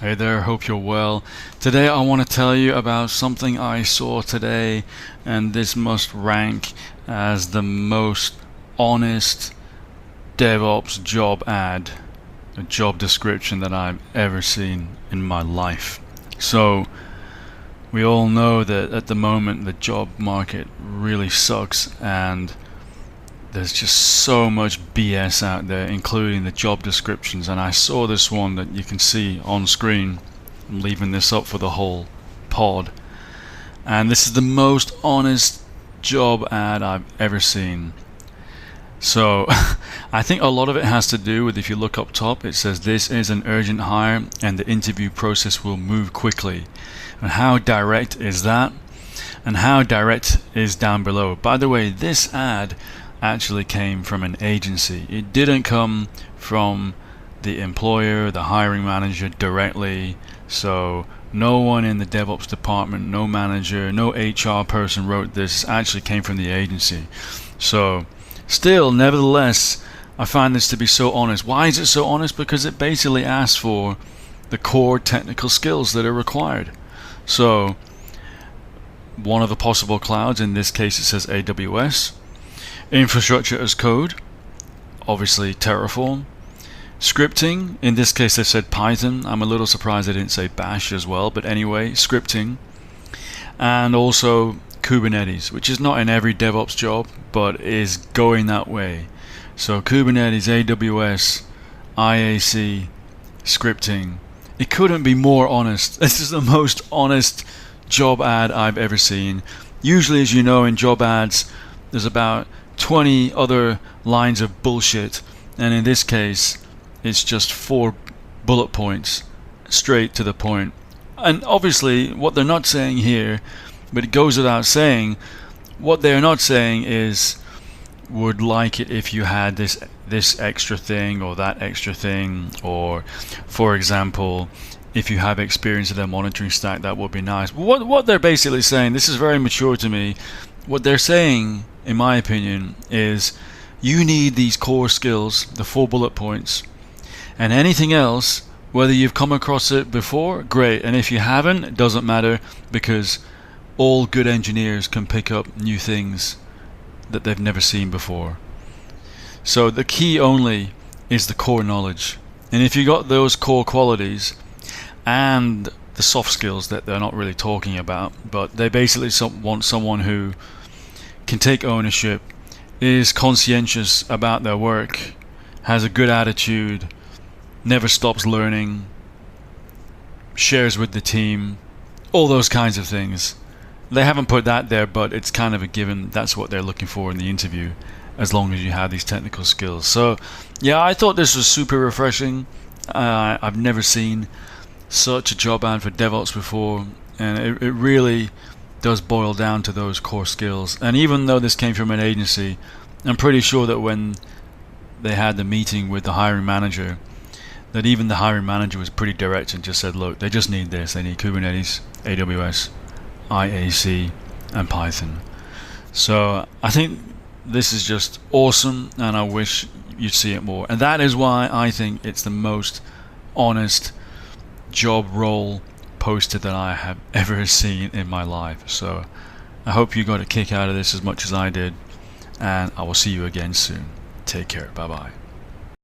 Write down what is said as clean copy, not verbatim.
Hey there, hope you're well. Today I want to tell you about something I saw today, and this must rank as the most honest DevOps job ad, a job description that I've ever seen in my life. So, we all know that at the moment the job market really sucks, and there's just so much BS out there, including the job descriptions. And I saw this one that you can see on screen. I'm leaving this up for the whole pod. And this is the most honest job ad I've ever seen. So I think a lot of it has to do with, if you look up top, it says this is an urgent hire and the interview process will move quickly. And how direct is that? And how direct is down below? By the way, this ad actually came from an agency. It didn't come from the employer, the hiring manager directly. So no one in the DevOps department, no manager, no HR person wrote this. It actually came from the agency. So still, nevertheless, I find this to be so honest. Why is it so honest? Because it basically asks for the core technical skills that are required. So one of the possible clouds, in this case it says AWS. Infrastructure as code, obviously Terraform. Scripting, in this case they said Python. I'm a little surprised they didn't say Bash as well, but anyway, scripting. And also Kubernetes, which is not in every DevOps job, but is going that way. So Kubernetes, AWS, IAC, scripting. It couldn't be more honest. This is the most honest job ad I've ever seen. Usually, as you know, in job ads, there's about 20 other lines of bullshit, and in this case it's just 4 bullet points straight to the point. And obviously what they're not saying here, but it goes without saying, what they're not saying is would like it if you had this extra thing or that extra thing, or for example if you have experience in their monitoring stack, that would be nice. What they're basically saying, this is very mature to me, what they're saying in my opinion is you need these core skills, the 4 bullet points, and anything else, whether you've come across it before, great, and if you haven't, it doesn't matter, because all good engineers can pick up new things that they've never seen before. So the key only is the core knowledge, and if you got those core qualities and the soft skills that they're not really talking about, but they basically want someone who can take ownership, is conscientious about their work, has a good attitude, never stops learning, shares with the team, all those kinds of things. They haven't put that there, but it's kind of a given. That's what they're looking for in the interview, as long as you have these technical skills. So yeah, I thought this was super refreshing. I've never seen such a job ad for DevOps before, and it really does boil down to those core skills. And even though this came from an agency, I'm pretty sure that when they had the meeting with the hiring manager, that even the hiring manager was pretty direct and just said, look, they just need this. They need Kubernetes, AWS, IAC, and Python. So I think this is just awesome, and I wish you'd see it more. And that is why I think it's the most honest job role posted that I have ever seen in my life. So I hope you got a kick out of this as much as I did, and I will see you again soon. Take care. Bye bye.